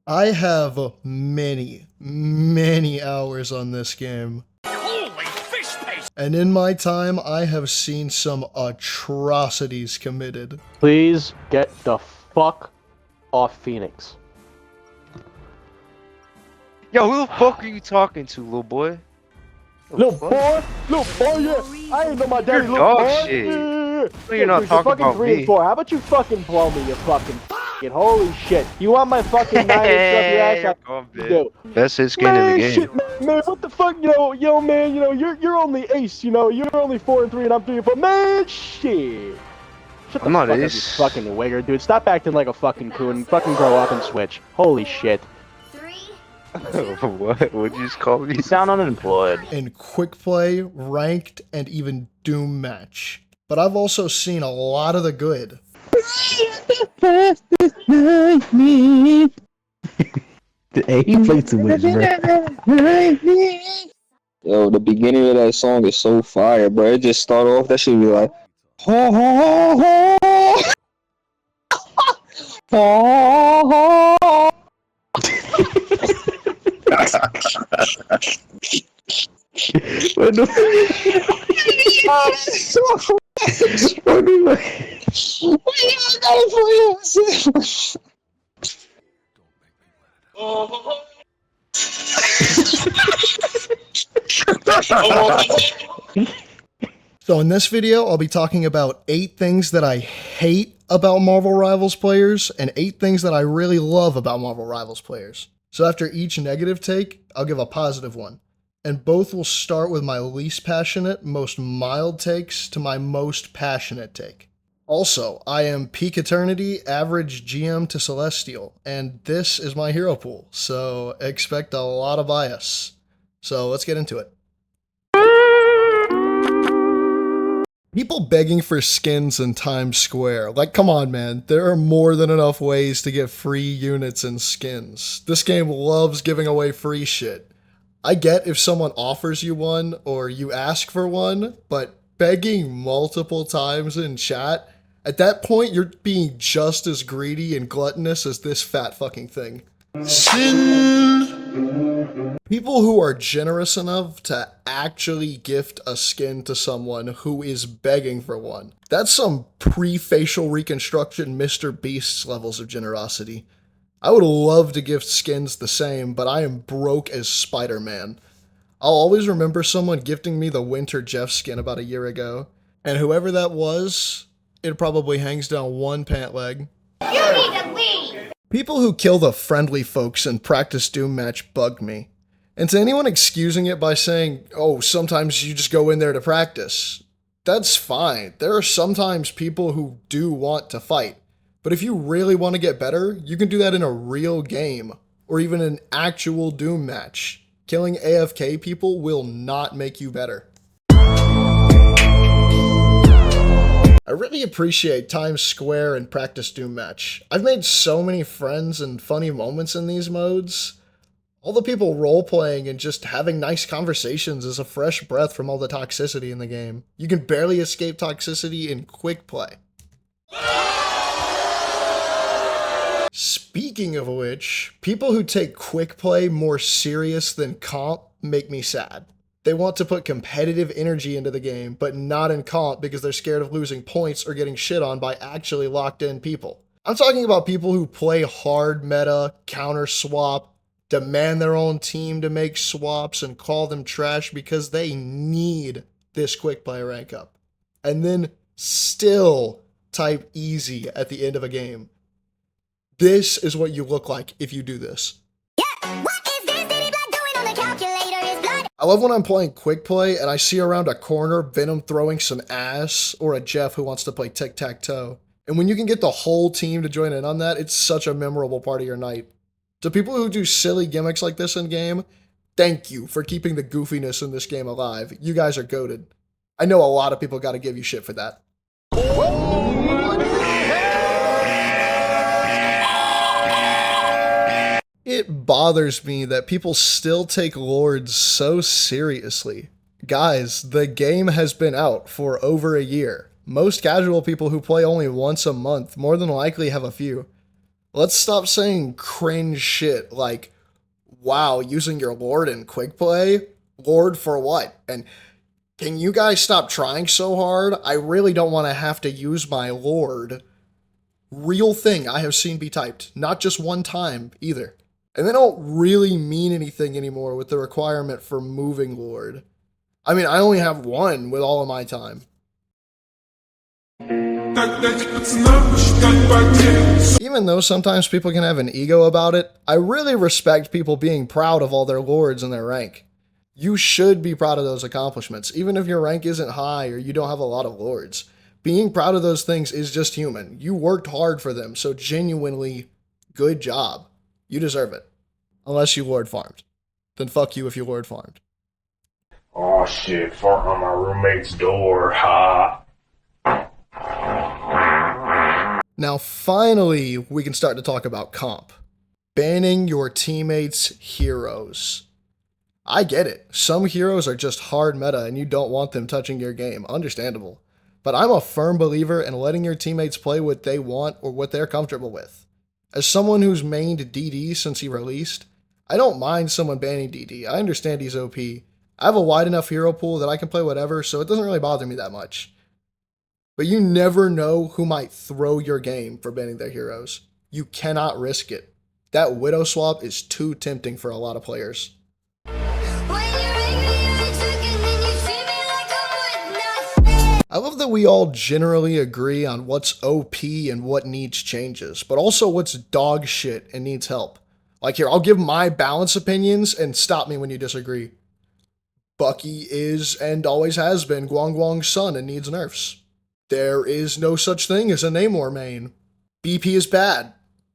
I have many, many hours on this game. Holy fish paste! And in my time, I have seen some atrocities committed. Please get the fuck off Phoenix. Yo, who the fuck are you talking to, little boy? Little boy, yeah. I ain't know my daddy, You're little dog boy. shit. Yeah. No, you're not Dude, talking fucking about 3 me. and 4. How about you fucking blow me, you fucking holy shit. You want my fucking 9 inch up your ass? You do. Best hit skin in the game. Shit, man, what the fuck, man, you're only ace, you're only 4 and 3 and I'm 3 and 4. Man, shit. Shut the I'm not fuck up, ace. you fucking wigger, dude. Stop acting like a fucking coon. Fucking grow up and switch. Holy shit. What? What'd you just call me? You sound unemployed. In quick play, ranked, and even doom match. But I've also seen a lot of the good. Hey, he plays too much, bro. Yo, the beginning of that song is so fire, bro. It just start off, that should be like, ho ho ho ho ho ho. What the So in this video, I'll be talking about 8 things that I hate about Marvel Rivals players and 8 things that I really love about Marvel Rivals players. So after each negative take, I'll give a positive one. And both will start with my least passionate, most mild takes to my most passionate take. Also, I am peak eternity, average GM to celestial, and this is my hero pool, so expect a lot of bias. So let's get into it. People begging for skins in Times Square. Like, come on, man. There are more than enough ways to get free units and skins. This game loves giving away free shit. I get if someone offers you one or you ask for one, but begging multiple times in chat, at that point, you're being just as greedy and gluttonous as this fat fucking thing. Sin! People who are generous enough to actually gift a skin to someone who is begging for one. That's some pre-facial reconstruction Mr. Beast's levels of generosity. I would love to gift skins the same, but I am broke as Spider-Man. I'll always remember someone gifting me the Winter Jeff skin about a year ago, and whoever that was, it probably hangs down one pant leg. You need to leave! People who kill the friendly folks in Practice Doom match bug me. And to anyone excusing it by saying, oh, sometimes you just go in there to practice, that's fine. There are sometimes people who do want to fight. But if you really want to get better, you can do that in a real game, or even an actual Doom match. Killing AFK people will not make you better. I really appreciate Times Square and Practice Doom match. I've made so many friends and funny moments in these modes. All the people role-playing and just having nice conversations is a fresh breath from all the toxicity in the game. You can barely escape toxicity in quick play. Speaking of which, people who take quick play more serious than comp make me sad. They want to put competitive energy into the game, but not in comp because they're scared of losing points or getting shit on by actually locked-in people. I'm talking about people who play hard meta, counter swap, demand their own team to make swaps, and call them trash because they need this quick play rank up. And then still type easy at the end of a game. This is what you look like if you do this. Yeah, what is this Diddy Black doing on the calculator? Is blood? I love when I'm playing quick play and I see around a corner Venom throwing some ass or a Jeff who wants to play tic-tac-toe. And when you can get the whole team to join in on that, it's such a memorable part of your night. To people who do silly gimmicks like this in game, thank you for keeping the goofiness in this game alive. You guys are goated. I know a lot of people gotta give you shit for that. It bothers me that people still take Lords so seriously. Guys, the game has been out for over a year. Most casual people who play only once a month more than likely have a few. Let's stop saying cringe shit like, wow, using your Lord in quick play? Lord for what? And can you guys stop trying so hard? I really don't want to have to use my Lord. Real thing I have seen be typed, not just one time either. And they don't really mean anything anymore with the requirement for moving Lord. I mean, I only have one with all of my time. Even though sometimes people can have an ego about it, I really respect people being proud of all their lords and their rank. You should be proud of those accomplishments, even if your rank isn't high or you don't have a lot of lords. Being proud of those things is just human. You worked hard for them, so genuinely, good job. You deserve it. Unless you lord farmed. Then fuck you if you lord farmed. Oh shit, fart on my roommate's door, ha. Now finally, we can start to talk about comp. Banning your teammates' heroes. I get it. Some heroes are just hard meta and you don't want them touching your game. Understandable. But I'm a firm believer in letting your teammates play what they want or what they're comfortable with. As someone who's mained DD since he released, I don't mind someone banning DD. I understand he's OP. I have a wide enough hero pool that I can play whatever, so it doesn't really bother me that much. But you never know who might throw your game for banning their heroes. You cannot risk it. That Widow swap is too tempting for a lot of players. I love that we all generally agree on what's OP and what needs changes, but also what's dog shit and needs help. Like here, I'll give my balanced opinions and stop me when you disagree. Bucky is and always has been Guang Guang's son and needs nerfs. There is no such thing as a Namor main. BP is bad.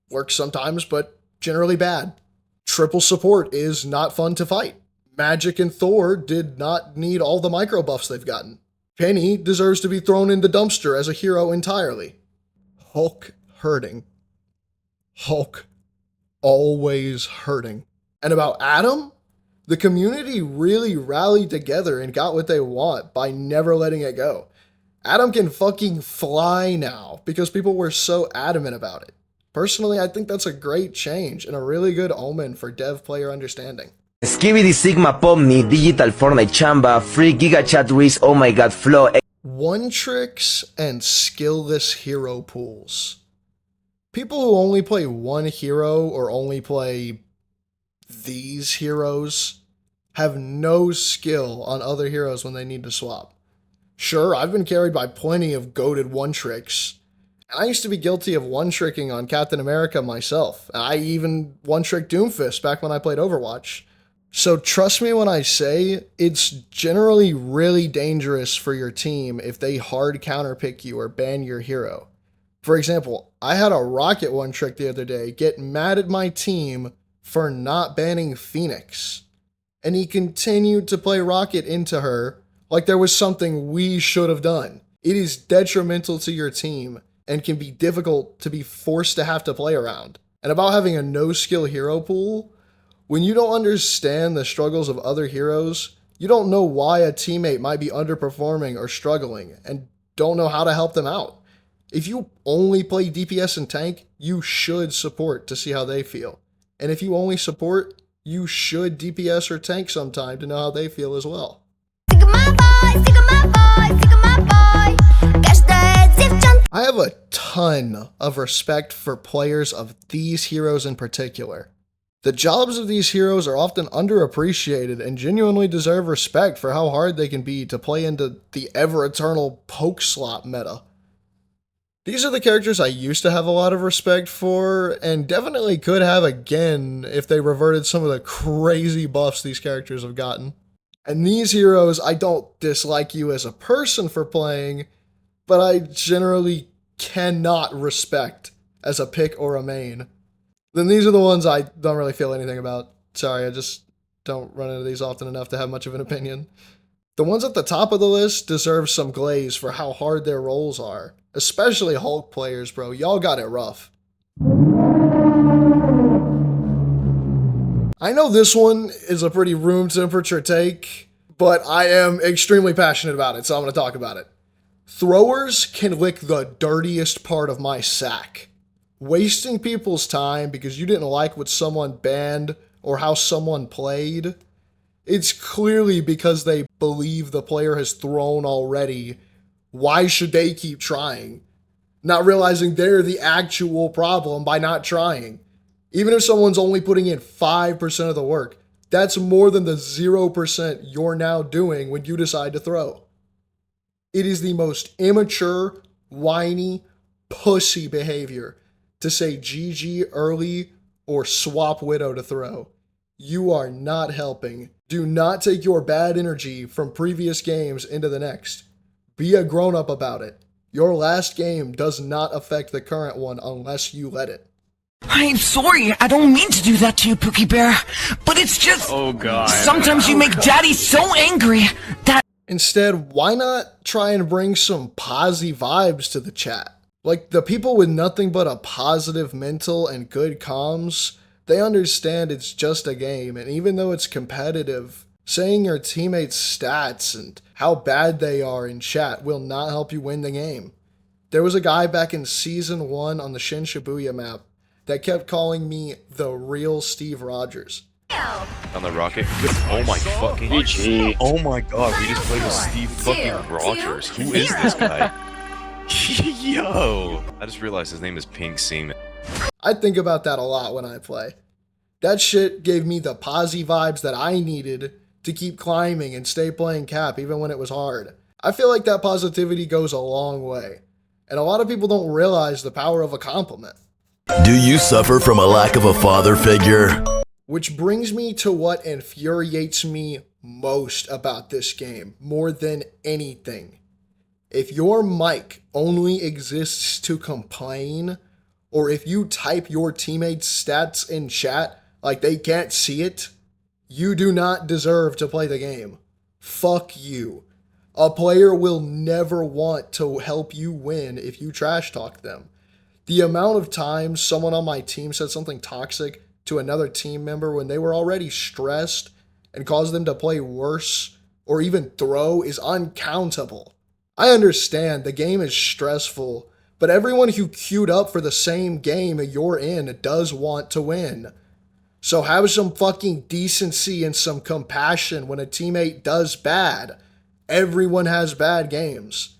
Works sometimes, but generally bad. Triple support is not fun to fight. Magic and Thor did not need all the micro buffs they've gotten. Penny deserves to be thrown in the dumpster as a hero entirely. Hulk hurting. Hulk always hurting. And about Adam? The community really rallied together and got what they want by never letting it go. Adam can fucking fly now because people were so adamant about it. Personally, I think that's a great change and a really good omen for dev player understanding. Skibidi Sigma Pomni, Digital Fortnite Chamba, Free Giga Chat Reese, Oh My God Flow. One tricks and skillless hero pools. People who only play one hero or only play these heroes have no skill on other heroes when they need to swap. Sure, I've been carried by plenty of goated one tricks. And I used to be guilty of one tricking on Captain America myself. I even one trick Doomfist back when I played Overwatch. So trust me when I say it's generally really dangerous for your team if they hard counterpick you or ban your hero. For example, I had a Rocket one trick the other day get mad at my team for not banning Phoenix. And he continued to play Rocket into her like there was something we should have done. It is detrimental to your team and can be difficult to be forced to have to play around. And about having a no-skill hero pool, when you don't understand the struggles of other heroes, you don't know why a teammate might be underperforming or struggling and don't know how to help them out. If you only play DPS and tank, you should support to see how they feel. And if you only support, you should DPS or tank sometime to know how they feel as well. I have a ton of respect for players of these heroes in particular. The jobs of these heroes are often underappreciated and genuinely deserve respect for how hard they can be to play into the ever-eternal poke slot meta. These are the characters I used to have a lot of respect for, and definitely could have again if they reverted some of the crazy buffs these characters have gotten. And these heroes, I don't dislike you as a person for playing, but I generally cannot respect as a pick or a main. Then these are the ones I don't really feel anything about. Sorry, I just don't run into these often enough to have much of an opinion. The ones at the top of the list deserve some glaze for how hard their roles are. Especially Hulk players, bro. Y'all got it rough. I know this one is a pretty room temperature take, but I am extremely passionate about it, so I'm going to talk about it. Throwers can lick the dirtiest part of my sack. Wasting people's time because you didn't like what someone banned or how someone played, it's clearly because they believe the player has thrown already. Why should they keep trying? Not realizing they're the actual problem by not trying. Even if someone's only putting in 5% of the work, that's more than the 0% you're now doing when you decide to throw. It is the most immature, whiny, pussy behavior to say GG early or swap Widow to throw. You are not helping. Do not take your bad energy from previous games into the next. Be a grown-up about it. Your last game does not affect the current one unless you let it. I'm sorry, I don't mean to do that to you, Pookie Bear, but it's just... Oh god. Sometimes you make Daddy so angry that... Instead, why not try and bring some posy vibes to the chat? Like, the people with nothing but a positive mental and good comms, they understand it's just a game, and even though it's competitive, saying your teammates' stats and how bad they are in chat will not help you win the game. There was a guy back in Season 1 on the Shin Shibuya map that kept calling me the real Steve Rogers. On the rocket. Oh my fucking GG. Oh my god, we just played with Steve fucking Rogers. Who is this guy? Yo! I just realized his name is Pink Seaman. I think about that a lot when I play. That shit gave me the posy vibes that I needed to keep climbing and stay playing Cap even when it was hard. I feel like that positivity goes a long way, and a lot of people don't realize the power of a compliment. Do you suffer from a lack of a father figure? Which brings me to what infuriates me most about this game, more than anything. If your mic only exists to complain, or if you type your teammates' stats in chat like they can't see it, you do not deserve to play the game. Fuck you. A player will never want to help you win if you trash talk them. The amount of times someone on my team said something toxic to another team member when they were already stressed and caused them to play worse or even throw is uncountable. I understand the game is stressful, but everyone who queued up for the same game you're in does want to win. So have some fucking decency and some compassion when a teammate does bad. Everyone has bad games.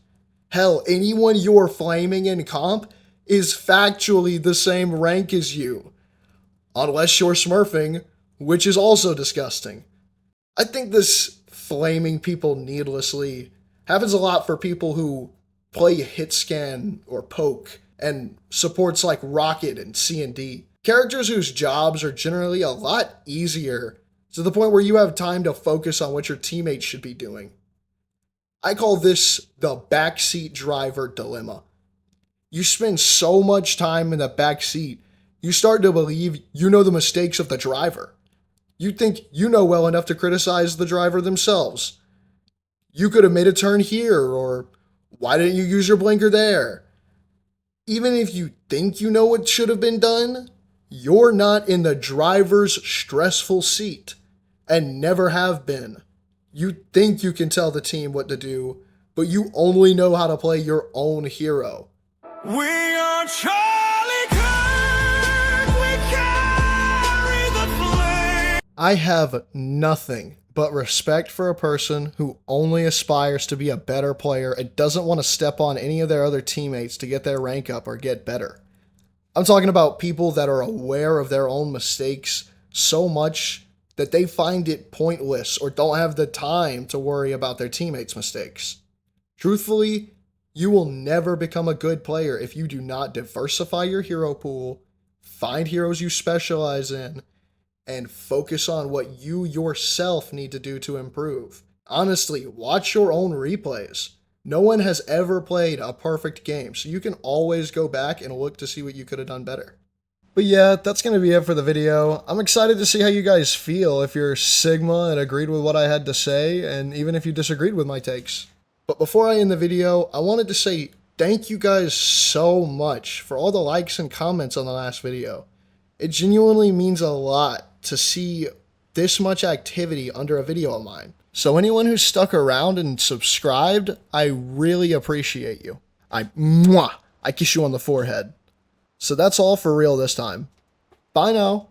Hell, anyone you're flaming in comp is factually the same rank as you. Unless you're smurfing, which is also disgusting. I think this flaming people needlessly happens a lot for people who play hit scan or poke and supports like Rocket and C&D. Characters whose jobs are generally a lot easier to the point where you have time to focus on what your teammates should be doing. I call this the backseat driver dilemma. You spend so much time in the backseat, you start to believe you know the mistakes of the driver. You think you know well enough to criticize the driver themselves. You could have made a turn here, or why didn't you use your blinker there? Even if you think you know what should have been done, you're not in the driver's stressful seat, and never have been. You think you can tell the team what to do, but you only know how to play your own hero. We are Charlie Kirk, we carry the flame. I have nothing but respect for a person who only aspires to be a better player and doesn't want to step on any of their other teammates to get their rank up or get better. I'm talking about people that are aware of their own mistakes so much that they find it pointless or don't have the time to worry about their teammates' mistakes. Truthfully, you will never become a good player if you do not diversify your hero pool, find heroes you specialize in, and focus on what you yourself need to do to improve. Honestly, watch your own replays. No one has ever played a perfect game, so you can always go back and look to see what you could have done better. But yeah, that's going to be it for the video. I'm excited to see how you guys feel, if you're Sigma and agreed with what I had to say, and even if you disagreed with my takes. But before I end the video, I wanted to say thank you guys so much for all the likes and comments on the last video. It genuinely means a lot to see this much activity under a video of mine. So anyone who stuck around and subscribed, I really appreciate you. I kiss you on the forehead. So that's all for real this time. Bye now.